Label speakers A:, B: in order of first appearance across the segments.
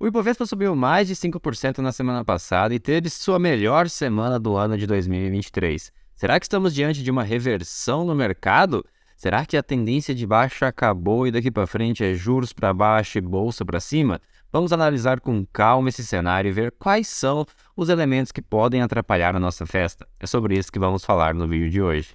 A: O Ibovespa subiu mais de 5% na semana passada e teve sua melhor semana do ano de 2023. Será que estamos diante de uma reversão no mercado? Será que a tendência de baixa acabou e daqui para frente é juros para baixo e bolsa para cima? Vamos analisar com calma esse cenário e ver quais são os elementos que podem atrapalhar a nossa festa. É sobre isso que vamos falar no vídeo de hoje.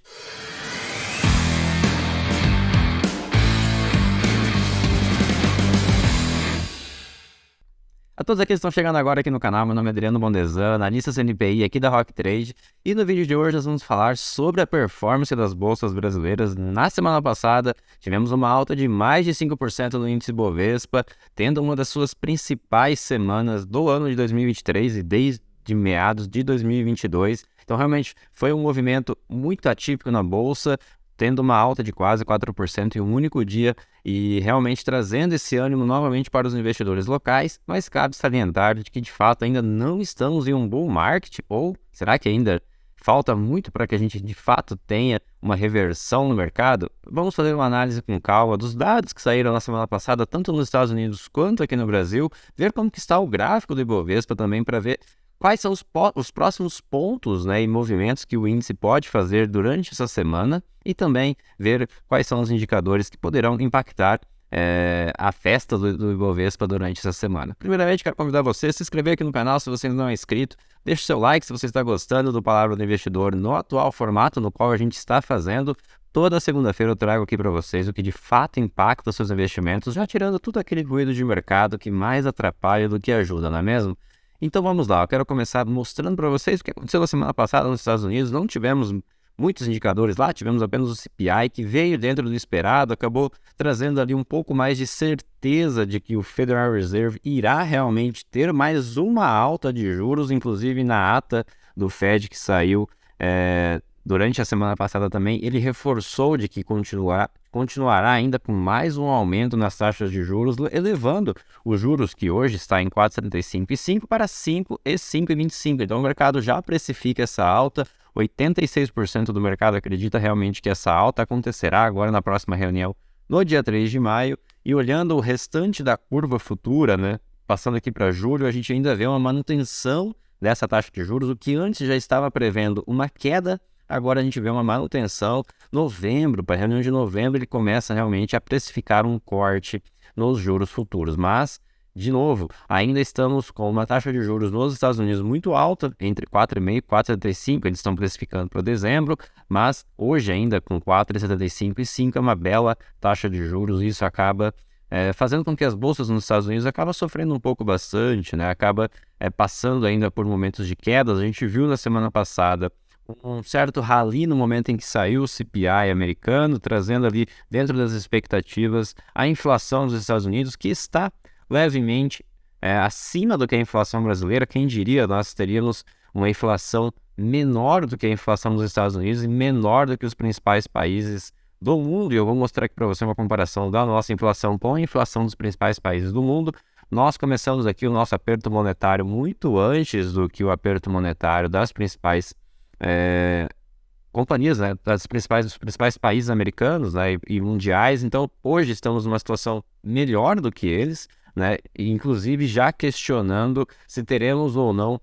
A: A todos aqueles que estão chegando agora aqui no canal, meu nome é Adriano Bondezan, analista CNPI aqui da Rock Trade, e no vídeo de hoje nós vamos falar sobre a performance das bolsas brasileiras. Na semana passada, tivemos uma alta de mais de 5% no índice Bovespa, tendo uma das suas principais semanas do ano de 2023 e desde meados de 2022. Então, realmente, foi um movimento muito atípico na bolsa, tendo uma alta de quase 4% em um único dia e realmente trazendo esse ânimo novamente para os investidores locais, mas cabe salientar de que de fato ainda não estamos em um bull market, ou será que ainda falta muito para que a gente de fato tenha uma reversão no mercado? Vamos fazer uma análise com calma dos dados que saíram na semana passada, tanto nos Estados Unidos quanto aqui no Brasil, ver como que está o gráfico do Ibovespa também para ver quais são os próximos pontos, e movimentos que o índice pode fazer durante essa semana e também ver quais são os indicadores que poderão impactar a festa do Ibovespa durante essa semana. Primeiramente, quero convidar você a se inscrever aqui no canal se você ainda não é inscrito. Deixe seu like se você está gostando do Palavra do Investidor no atual formato no qual a gente está fazendo. Toda segunda-feira eu trago aqui para vocês o que de fato impacta os seus investimentos, já tirando tudo aquele ruído de mercado que mais atrapalha do que ajuda, não é mesmo? Então vamos lá, eu quero começar mostrando para vocês o que aconteceu na semana passada nos Estados Unidos. Não tivemos muitos indicadores lá, tivemos apenas o CPI, que veio dentro do esperado, acabou trazendo ali um pouco mais de certeza de que o Federal Reserve irá realmente ter mais uma alta de juros, inclusive na ata do Fed que saiu durante a semana passada também, ele reforçou de que continuará ainda com mais um aumento nas taxas de juros, elevando os juros que hoje está em 4,75 para 5 e 5,25. Então o mercado já precifica essa alta. 86% do mercado acredita realmente que essa alta acontecerá agora na próxima reunião, no dia 3 de maio. E olhando o restante da curva futura, passando aqui para julho, a gente ainda vê uma manutenção dessa taxa de juros, o que antes já estava prevendo uma queda. Agora a gente vê uma manutenção. Novembro, para a reunião de novembro, ele começa realmente a precificar um corte nos juros futuros. Mas, de novo, ainda estamos com uma taxa de juros nos Estados Unidos muito alta, entre 4,5% e 4,75%, eles estão precificando para dezembro, mas hoje ainda com 4,75% e 5% é uma bela taxa de juros, e isso acaba fazendo com que as bolsas nos Estados Unidos acabam sofrendo um pouco bastante, acaba passando ainda por momentos de quedas. A gente viu na semana passada um certo rally no momento em que saiu o CPI americano, trazendo ali dentro das expectativas a inflação dos Estados Unidos, que está levemente acima do que a inflação brasileira. Quem diria, nós teríamos uma inflação menor do que a inflação dos Estados Unidos e menor do que os principais países do mundo. E eu vou mostrar aqui para você uma comparação da nossa inflação com a inflação dos principais países do mundo. Nós começamos aqui o nosso aperto monetário muito antes do que o aperto monetário das principais companhias, dos principais países americanos, e mundiais. Então hoje estamos numa situação melhor do que eles, e inclusive já questionando se teremos ou não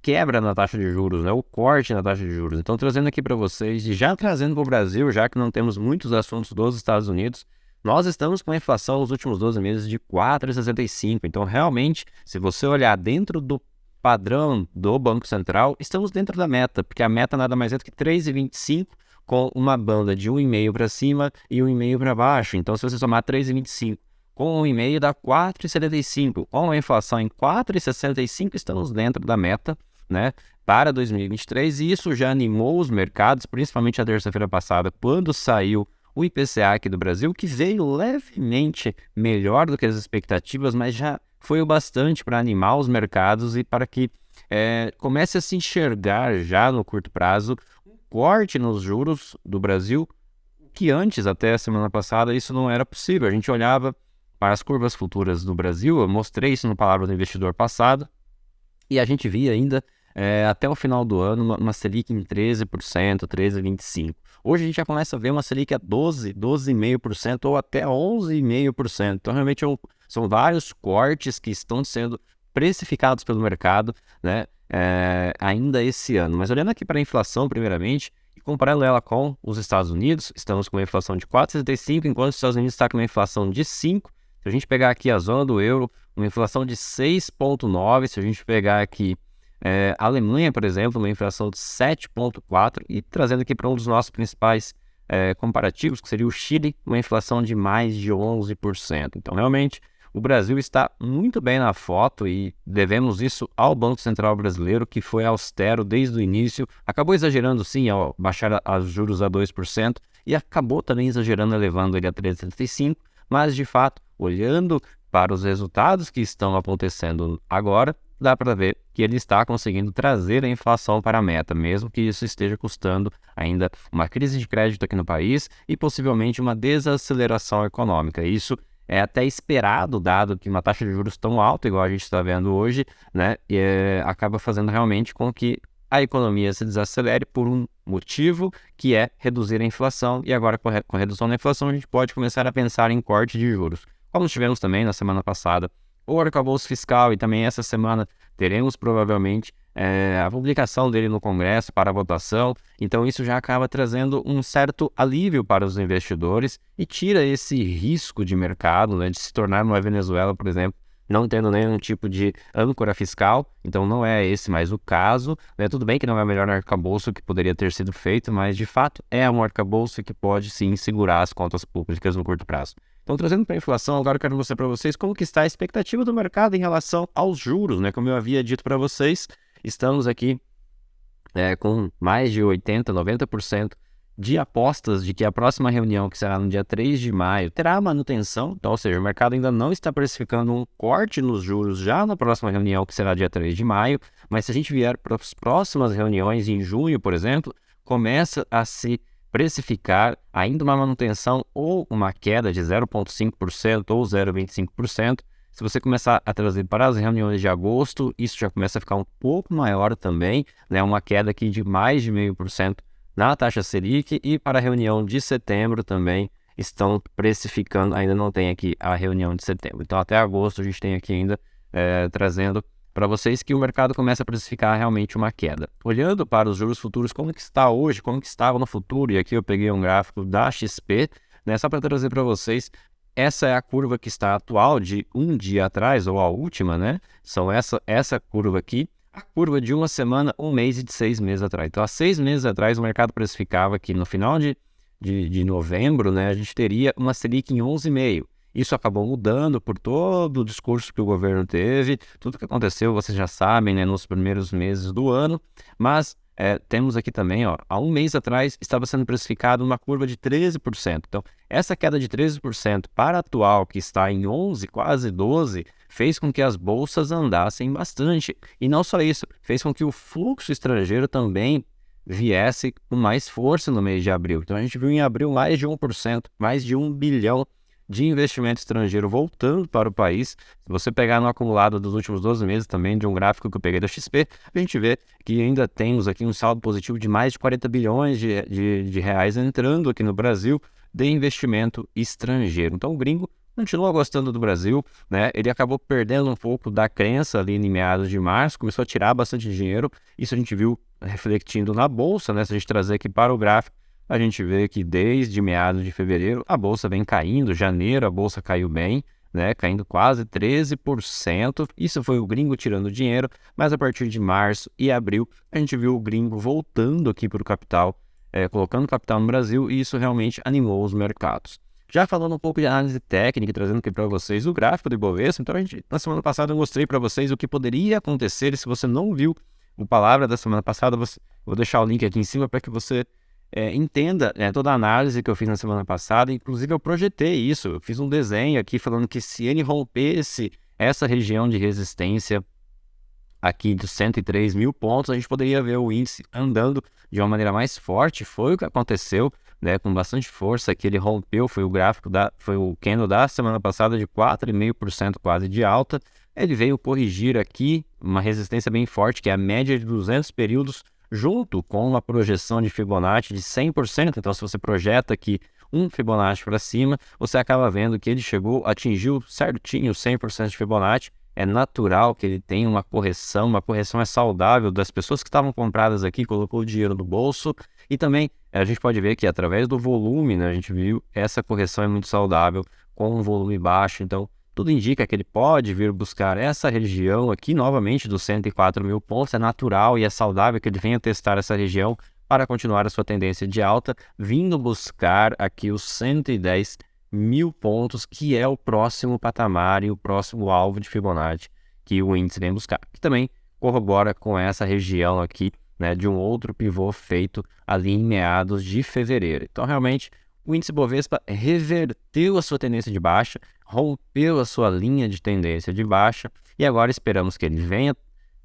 A: quebra na taxa de juros, o corte na taxa de juros. Então trazendo aqui para vocês e já trazendo para o Brasil, já que não temos muitos assuntos dos Estados Unidos, nós estamos com a inflação nos últimos 12 meses de 4,65. Então realmente, se você olhar dentro do padrão do Banco Central, estamos dentro da meta, porque a meta nada mais é do que 3,25, com uma banda de 1,5 para cima e 1,5 para baixo. Então, se você somar 3,25 com 1,5 dá 4,75. Com a inflação em 4,65, estamos dentro da meta, para 2023, e isso já animou os mercados, principalmente a terça-feira passada, quando saiu o IPCA aqui do Brasil, que veio levemente melhor do que as expectativas, mas já foi o bastante para animar os mercados e para que comece a se enxergar já no curto prazo um corte nos juros do Brasil, que antes, até a semana passada, isso não era possível. A gente olhava para as curvas futuras do Brasil, eu mostrei isso no Palavra do Investidor passado, e a gente via ainda até o final do ano uma Selic em 13%, 13,25%. Hoje a gente já começa a ver uma Selic a 12, 12,5% ou até 11,5%. Então realmente São vários cortes que estão sendo precificados pelo mercado, né, ainda esse ano. Mas olhando aqui para a inflação, primeiramente, e comparando ela com os Estados Unidos, estamos com uma inflação de 4,65, enquanto os Estados Unidos está com uma inflação de 5. Se a gente pegar aqui a zona do euro, uma inflação de 6,9. Se a gente pegar aqui a Alemanha, por exemplo, uma inflação de 7,4. E trazendo aqui para um dos nossos principais comparativos, que seria o Chile, uma inflação de mais de 11%. Então, realmente, o Brasil está muito bem na foto e devemos isso ao Banco Central brasileiro, que foi austero desde o início, acabou exagerando sim ao baixar os juros a 2% e acabou também exagerando, elevando ele a 3,75%, mas de fato, olhando para os resultados que estão acontecendo agora, dá para ver que ele está conseguindo trazer a inflação para a meta, mesmo que isso esteja custando ainda uma crise de crédito aqui no país e possivelmente uma desaceleração econômica. Isso é até esperado, dado que uma taxa de juros tão alta, igual a gente está vendo hoje, né, acaba fazendo realmente com que a economia se desacelere por um motivo, que é reduzir a inflação, e agora com a redução da inflação a gente pode começar a pensar em corte de juros. Como tivemos também na semana passada o arcabouço fiscal, e também essa semana teremos provavelmente a publicação dele no Congresso para votação, então isso já acaba trazendo um certo alívio para os investidores e tira esse risco de mercado, né, de se tornar uma Venezuela, por exemplo, não tendo nenhum tipo de âncora fiscal. Então não é esse mais o caso, né? Tudo bem que não é o melhor arcabouço que poderia ter sido feito, mas de fato é um arcabouço que pode sim segurar as contas públicas no curto prazo. Então, trazendo para a inflação, agora eu quero mostrar para vocês como que está a expectativa do mercado em relação aos juros, né? Como eu havia dito para vocês, estamos aqui com mais de 80%, 90% de apostas de que a próxima reunião, que será no dia 3 de maio, terá manutenção. Então, ou seja, o mercado ainda não está precificando um corte nos juros já na próxima reunião, que será dia 3 de maio, mas se a gente vier para as próximas reuniões em junho, por exemplo, começa a se precificar ainda uma manutenção ou uma queda de 0,5% ou 0,25%. Se você começar a trazer para as reuniões de agosto, isso já começa a ficar um pouco maior também, né? Uma queda aqui de mais de 0,5% na taxa Selic, e para a reunião de setembro também estão precificando, ainda não tem aqui a reunião de setembro. Então até agosto a gente tem aqui ainda trazendo para vocês que o mercado começa a precificar realmente uma queda. Olhando para os juros futuros, como que está hoje, como que estava no futuro, e aqui eu peguei um gráfico da XP, né, só para trazer para vocês. Essa é a curva que está atual de um dia atrás, ou a última, né? São essa curva aqui, a curva de uma semana, um mês e de 6 meses atrás. Então, há 6 meses atrás, o mercado precificava que no final de novembro, né, a gente teria uma Selic em 11,5%. Isso acabou mudando por todo o discurso que o governo teve, tudo que aconteceu, vocês já sabem, né, nos primeiros meses do ano, mas temos aqui também, ó, há um mês atrás estava sendo precificado uma curva de 13%. Então, essa queda de 13% para a atual, que está em 11%, quase 12%, fez com que as bolsas andassem bastante. E não só isso, fez com que o fluxo estrangeiro também viesse com mais força no mês de abril. Então, a gente viu em abril mais de 1%, mais de 1 bilhão de investimento estrangeiro voltando para o país. Se você pegar no acumulado dos últimos 12 meses também, de um gráfico que eu peguei da XP, a gente vê que ainda temos aqui um saldo positivo de mais de 40 bilhões de reais entrando aqui no Brasil de investimento estrangeiro. Então o gringo continua gostando do Brasil, né? Ele acabou perdendo um pouco da crença ali em meados de março, começou a tirar bastante dinheiro. Isso a gente viu refletindo na bolsa, né? Se a gente trazer aqui para o gráfico, a gente vê que desde meados de fevereiro a bolsa vem caindo. Janeiro a bolsa caiu bem, né, caindo quase 13%. Isso foi o gringo tirando dinheiro, mas a partir de março e abril a gente viu o gringo voltando aqui para o capital, colocando capital no Brasil, e isso realmente animou os mercados. Já falando um pouco de análise técnica, trazendo aqui para vocês o gráfico do Ibovespa, então na semana passada eu mostrei para vocês o que poderia acontecer, e se você não viu o Palavra da semana passada, vou deixar o link aqui em cima para que você entenda toda a análise que eu fiz na semana passada. Inclusive eu projetei isso, eu fiz um desenho aqui falando que se ele rompesse essa região de resistência aqui de 103 mil pontos, a gente poderia ver o índice andando de uma maneira mais forte. Foi o que aconteceu, né, com bastante força, que ele rompeu. Foi o gráfico foi o candle da semana passada de 4,5% quase de alta. Ele veio corrigir aqui uma resistência bem forte, que é a média de 200 períodos, junto com uma projeção de Fibonacci de 100%. Então, se você projeta aqui um Fibonacci para cima, você acaba vendo que ele atingiu certinho 100% de Fibonacci. É natural que ele tenha uma correção é saudável das pessoas que estavam compradas aqui, colocou o dinheiro no bolso, e também a gente pode ver que através do volume, né, a gente viu essa correção é muito saudável, com um volume baixo, então tudo indica que ele pode vir buscar essa região aqui novamente dos 104 mil pontos, é natural e é saudável que ele venha testar essa região para continuar a sua tendência de alta, vindo buscar aqui os 110 mil pontos, que é o próximo patamar e o próximo alvo de Fibonacci que o índice vem buscar, que também corrobora com essa região aqui, né, de um outro pivô feito ali em meados de fevereiro. Então, realmente, o índice Bovespa reverteu a sua tendência de baixa, rompeu a sua linha de tendência de baixa e agora esperamos que ele venha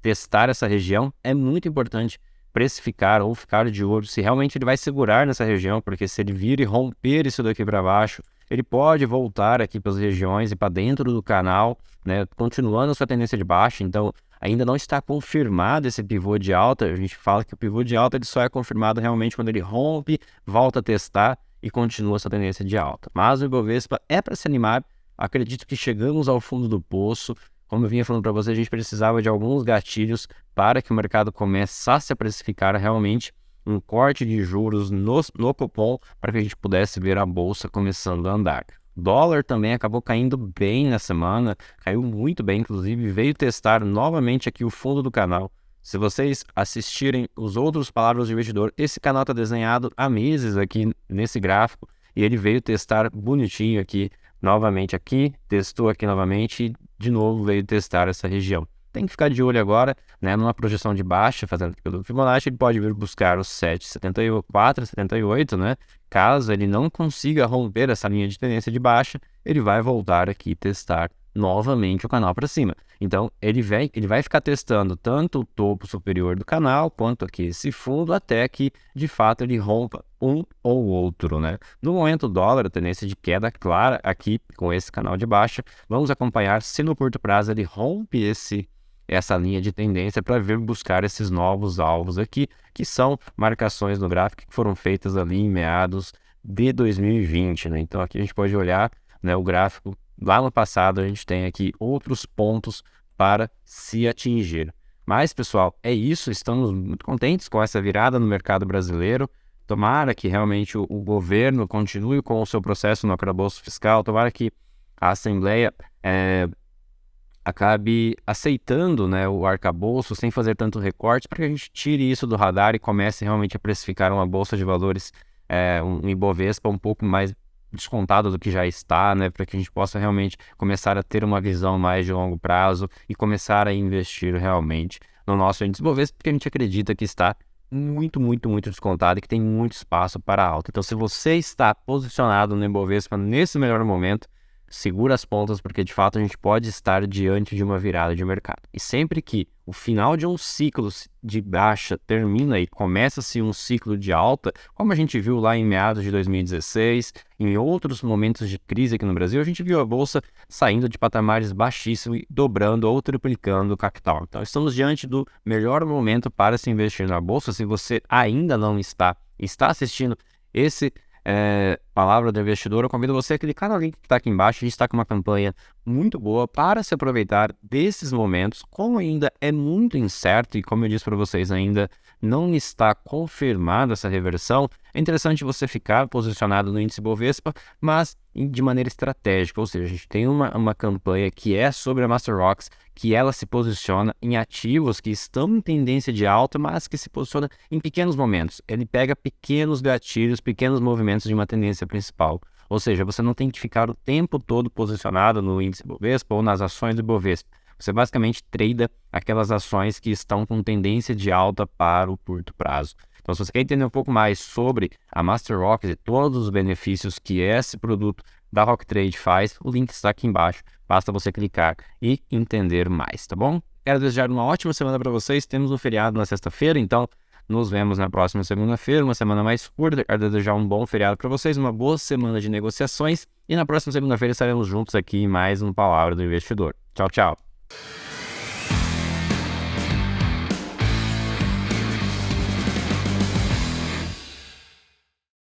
A: testar essa região. É muito importante precificar ou ficar de olho se realmente ele vai segurar nessa região, porque se ele vir e romper isso daqui para baixo, ele pode voltar aqui para as regiões e para dentro do canal, né, continuando a sua tendência de baixa. Então, ainda não está confirmado esse pivô de alta. A gente fala que o pivô de alta ele só é confirmado realmente quando ele rompe, volta a testar e continua essa tendência de alta. Mas o Ibovespa é para se animar. Acredito que chegamos ao fundo do poço. Como eu vinha falando para você, a gente precisava de alguns gatilhos para que o mercado começasse a precificar realmente um corte de juros no cupom para que a gente pudesse ver a bolsa começando a andar. O dólar também acabou caindo bem na semana, caiu muito bem, inclusive veio testar novamente aqui o fundo do canal. Se vocês assistirem os outros Palavras de Investidor, esse canal está desenhado há meses aqui nesse gráfico e ele veio testar bonitinho aqui, novamente aqui, testou aqui novamente e de novo veio testar essa região. Tem que ficar de olho agora, né, numa projeção de baixa, fazendo pelo Fibonacci, ele pode vir buscar os 7,74, 78, né? Caso ele não consiga romper essa linha de tendência de baixa, ele vai voltar aqui e testar novamente o canal para cima. Então, ele vai ficar testando tanto o topo superior do canal, quanto aqui esse fundo, até que, de fato, ele rompa um ou outro, né? No momento, o dólar, a tendência de queda clara aqui, com esse canal de baixa. Vamos acompanhar se no curto prazo ele rompe essa linha de tendência para vir buscar esses novos alvos aqui, que são marcações no gráfico que foram feitas ali em meados de 2020, né? Então aqui a gente pode olhar, né, o gráfico lá no passado, a gente tem aqui outros pontos para se atingir. Mas, pessoal, é isso, estamos muito contentes com essa virada no mercado brasileiro. Tomara que realmente o governo continue com o seu processo no arcabouço fiscal, tomara que a Assembleia acabe aceitando, né, o arcabouço sem fazer tanto recorte, para que a gente tire isso do radar e comece realmente a precificar uma bolsa de valores, um Ibovespa um pouco mais descontado do que já está, né, para que a gente possa realmente começar a ter uma visão mais de longo prazo e começar a investir realmente no nosso índice Ibovespa, porque a gente acredita que está muito, muito, muito descontado e que tem muito espaço para alta. Então, se você está posicionado no Ibovespa nesse melhor momento, segura as pontas, porque de fato a gente pode estar diante de uma virada de mercado. E sempre que o final de um ciclo de baixa termina e começa-se um ciclo de alta, como a gente viu lá em meados de 2016, em outros momentos de crise aqui no Brasil, a gente viu a bolsa saindo de patamares baixíssimos e dobrando ou triplicando o capital. Então estamos diante do melhor momento para se investir na bolsa. Se você ainda não está assistindo esse Palavra do Investidor, eu convido você a clicar no link que está aqui embaixo. A gente está com uma campanha muito boa para se aproveitar desses momentos. Como ainda é muito incerto e, como eu disse para vocês, ainda não está confirmada essa reversão, é interessante você ficar posicionado no índice Bovespa, mas de maneira estratégica. Ou seja, a gente tem uma campanha que é sobre a Master Rocks, que ela se posiciona em ativos que estão em tendência de alta, mas que se posiciona em pequenos momentos. Ele pega pequenos gatilhos, pequenos movimentos de uma tendência principal. Ou seja, você não tem que ficar o tempo todo posicionado no índice Bovespa ou nas ações do Bovespa. Você basicamente trada aquelas ações que estão com tendência de alta para o curto prazo. Então, se você quer entender um pouco mais sobre a Master Rocks e todos os benefícios que esse produto da Rock Trade faz, o link está aqui embaixo. Basta você clicar e entender mais, tá bom? Quero desejar uma ótima semana para vocês. Temos um feriado na sexta-feira, então nos vemos na próxima segunda-feira, uma semana mais curta. Quero desejar um bom feriado para vocês, uma boa semana de negociações. E na próxima segunda-feira estaremos juntos aqui em mais um Palavra do Investidor. Tchau, tchau.